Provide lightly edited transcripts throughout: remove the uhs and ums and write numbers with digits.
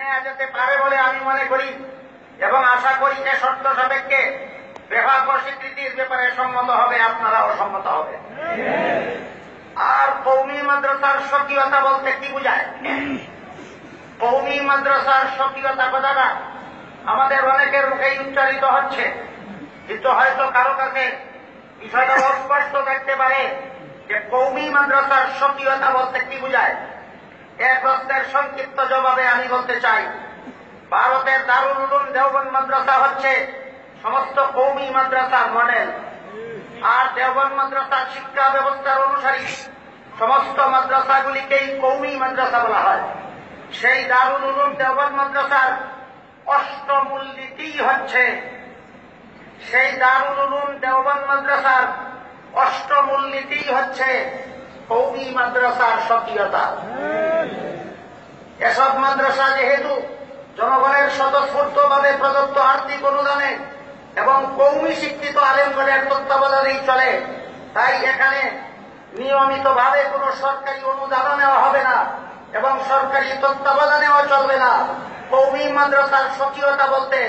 নেওয়া যেতে পারে বলে আমি মনে করি এবং আশা করি যে শর্ত সাপেক্ষে বিভাগ ও স্বীকৃতির ব্যাপারে সম্মত হবে, আপনারাও সম্মত হবে। আর কওমি মাদ্রাসার স্বকীয়তা বলতে কি বোঝায়? কওমি মাদ্রাসার স্বকীয়তা কথাটা আমাদের অনেকের মুখেই উচ্চারিত হচ্ছে, কিন্তু হয়তো কারো কাছে বিষয়টা অস্পষ্ট থাকতে পারে যে কওমি মাদ্রাসার স্বকীয়তা বলতে কি বোঝায়। এক প্রশ্নের সংক্ষিপ্ত জবাবে আমি বলতে চাই, ভারতের দারুল উলুম দেওবন্দ মাদ্রাসা হচ্ছে সমস্ত কওমি মাদ্রাসার মডেল, আর দেওবন্দ মাদ্রাসার শিক্ষা ব্যবস্থার অনুসারী সমস্ত মাদ্রাসাগুলিকেই কওমি মাদ্রাসা বলা হয়। সেই দারুল উলুম দেওবন্দ মাদ্রাসার অষ্টমূলনীতি হচ্ছে সেই দারুল উলুম দেওবন্দ মাদ্রাসার অষ্টমূলনীতি হচ্ছে কওমি মাদ্রাসার স্বকীয়তা। এসব মাদ্রাসা যেহেতু জনগণের স্বতঃস্ফূর্তভাবে প্রদত্ত আর্থিক অনুদানে এবং কওমি শিক্ষিত আলেমগণের তত্ত্বাবধানেই চলে, তাই এখানে নিয়মিতভাবে কোনো সরকারি অনুদানও নেওয়া হবে না এবং সরকারি তত্ত্বাবধানেও চলবে না। কওমি মাদ্রাসার স্বকীয়তা বলতে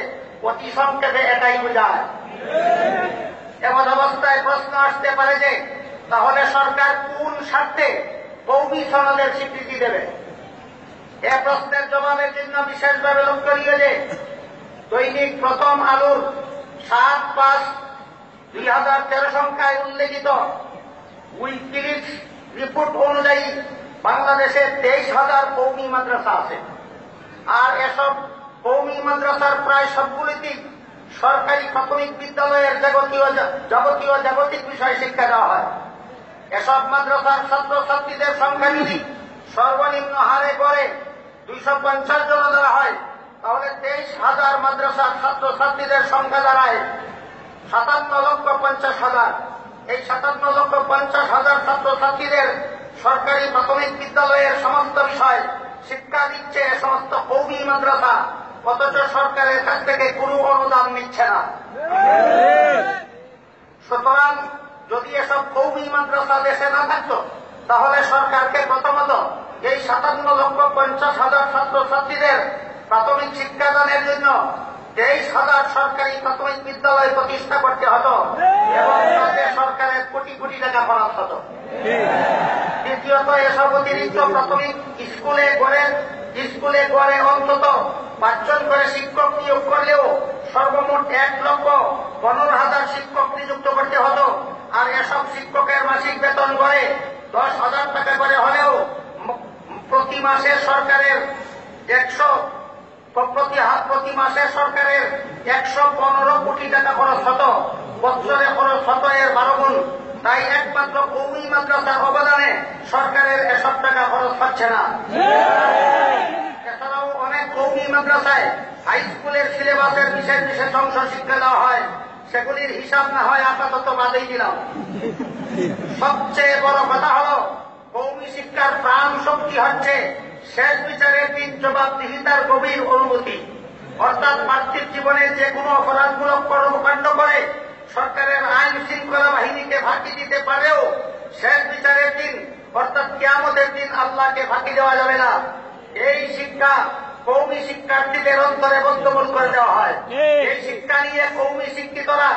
অতি সংক্ষেপে এটাই বোঝায়। এমন অবস্থায় প্রশ্ন আসতে পারে যে তাহলে সরকার কোন স্বার্থে কওমি সনদের স্বীকৃতি দেবে? এ প্রশ্নের জবাবের জন্য বিশেষভাবে লক্ষণীয় যে দৈনিক প্রথম আলোর 7/5/2013 সংখ্যায় উল্লেখিত উইকিলিক্স রিপোর্ট অনুযায়ী বাংলাদেশে 23,000 কওমি মাদ্রাসা আছে। আর এসব কওমি মাদ্রাসার প্রায় সবগুলিতেই সরকারি প্রাথমিক বিদ্যালয়ের জাগতিক বিষয় শিক্ষা দেওয়া হয়। এসব মাদ্রাসার ছাত্রছাত্রীদের সংখ্যা যদি সর্বনিম্ন হারে গড়ে 250 জন দেওয়া হয়, তাহলে 23,000 মাদ্রাসার ছাত্রছাত্রীদের সংখ্যা দাঁড়ায় 57,50,000। এই 57,50,000 ছাত্রছাত্রীদের সরকারি প্রাথমিক বিদ্যালয়ের সমস্ত বিষয় শিক্ষা দিচ্ছে সমস্ত কওমি মাদ্রাসা, অথচ সরকারের কাছ থেকে কোনো অনুদান নিচ্ছে না। সুতরাং যদি এসব কওমি মাদ্রাসা দেশে না থাকত, তাহলে সরকারকে প্রথমত এই 57,50,000 ছাত্রছাত্রীদের প্রাথমিক শিক্ষাদানের জন্য 23,000 সরকারি প্রাথমিক বিদ্যালয় প্রতিষ্ঠা করতে হতো এবং তাতে সরকারের কোটি কোটি টাকা খরচ হতো। দ্বিতীয়ত এসব অতিরিক্ত প্রাথমিক স্কুলে গড়ে অন্তত 5 জন করে শিক্ষক নিয়োগ করলেও সর্বমোট 1,15,000 শিক্ষক নিযুক্ত করতে হতো। আর এসব শিক্ষকের মাসিক বেতন গড়ে 10,000 টাকা করে হলেও প্রতি মাসে সরকারের 115 কোটি টাকা খরচ হতো, বছরে খরচ হতো এর 12 গুণ। তাই একমাত্র কওমি মাদ্রাসার অবদানে সরকারের এসব টাকা খরচ হচ্ছে না। এছাড়াও অনেক কওমি মাদ্রাসায় হাই স্কুলের সিলেবাসের বিশেষ বিশেষ অংশ শিক্ষা দেওয়া হয়, সেগুলির হিসাব না হয় আপাতত বাদেই দিলাম। সবচেয়ে বড় কথা হল কওমি শিক্ষার প্রাণ শক্তি হচ্ছে শেষ বিচারের দিন জবাবদিহিতার গভীর অনুভূতি। অর্থাৎ পার্থিব জীবনে যে কোনো অপরাধমূলক কর্মকাণ্ড করে সরকারের আইন শৃঙ্খলা বাহিনীকে ফাঁকি দিতে পারেও শেষ বিচারের দিন অর্থাৎ কিয়ামতের দিন আল্লাহকে ফাঁকি দেওয়া যাবে না। এই শিক্ষা কওমি শিক্ষার্থীদের অন্তরে বদ্ধমূল করে দেওয়া হয়। এই শিক্ষা নিয়ে কওমি শিক্ষিতরা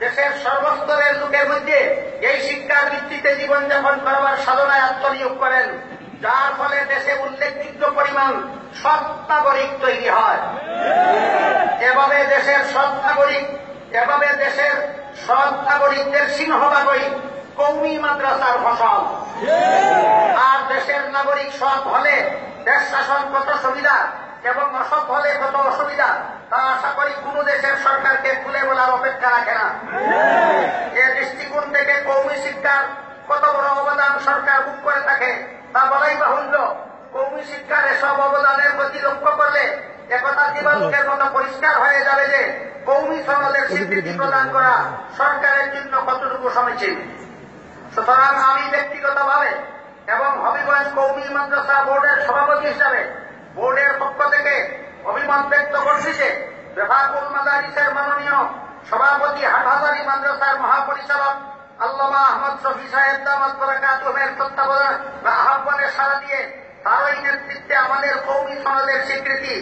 দেশের সর্বস্তরের লোকের মধ্যে এই শিক্ষার ভিত্তিতে জীবনযাপন করবার সাধনায় আত্মনিয়োগ করেন, যার ফলে দেশে উল্লেখযোগ্য পরিমাণ সৎ নাগরিক তৈরি হয়। এভাবে দেশের সৎ নাগরিকদের সিংহভাগই কওমি মাদ্রাসার ফসল। আর দেশের নাগরিক সৎ হলে দেশ শাসন কত সুবিধা এবং অসৎ হলে কত অসুবিধা তা আশা করি কোন দেশের সরকারকে খুলে বলার অপেক্ষা রাখে না। এ দৃষ্টিকোণ থেকে কওমি শিক্ষার কত বড় অবদান সরকার ভোগ করে থাকে তা বলাই বাহুল্য। কওমি শিক্ষার এসব অবদানের প্রতি লক্ষ্য করলে একথা দিবালোকের মতো পরিষ্কার হয়ে যাবে যে কওমি সনদের স্বীকৃতি প্রদান করা সরকারের জন্য কতটুকু সমীচীন। সুতরাং আমি ব্যক্তিগতভাবে এবং হবিগঞ্জ কওমি মাদ্রাসা বোর্ডের সভাপতি হিসাবে বোর্ডের পক্ষ থেকে অভিমত ব্যক্ত করছি যে বেফাকুল মাদারিসের মাননীয় সভাপতি হাটহাজারী মাদ্রাসার মহাপরিচালক আল্লামা আহমদ শফি সাহেব দামাত বারাকাতুহুর তত্ত্বাবধান বা আহ্বানে সাড়া দিয়ে তারই নেতৃত্বে আমাদের কওমি সনদের স্বীকৃতি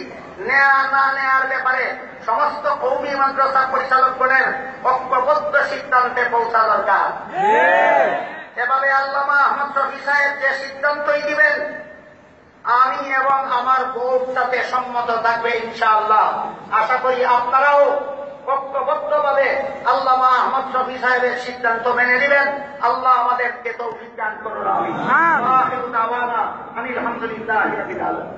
নেয়া না নেয়ার ব্যাপারে সমস্ত কওমি মাদ্রাসা পরিচালকগণের ঐক্যবদ্ধ সিদ্ধান্তে পৌঁছা দরকার। এভাবে আল্লামা আহমদ শফী সাহেব যে সিদ্ধান্তই দিবেন আমি এবং আমার বোর্ড সাথে সম্মত থাকবে ইনশাআল্লাহ। আশা করি আপনারাও ঐক্যবদ্ধভাবে আল্লামা আহমদ শফী সাহেবের সিদ্ধান্ত মেনে নেবেন। আল্লাহ আমাদেরকে তৌফিক দান করুন। আমিন। আখিরু দাওয়ানা আনিল হামদুলিল্লাহি রাব্বিল আলামিন।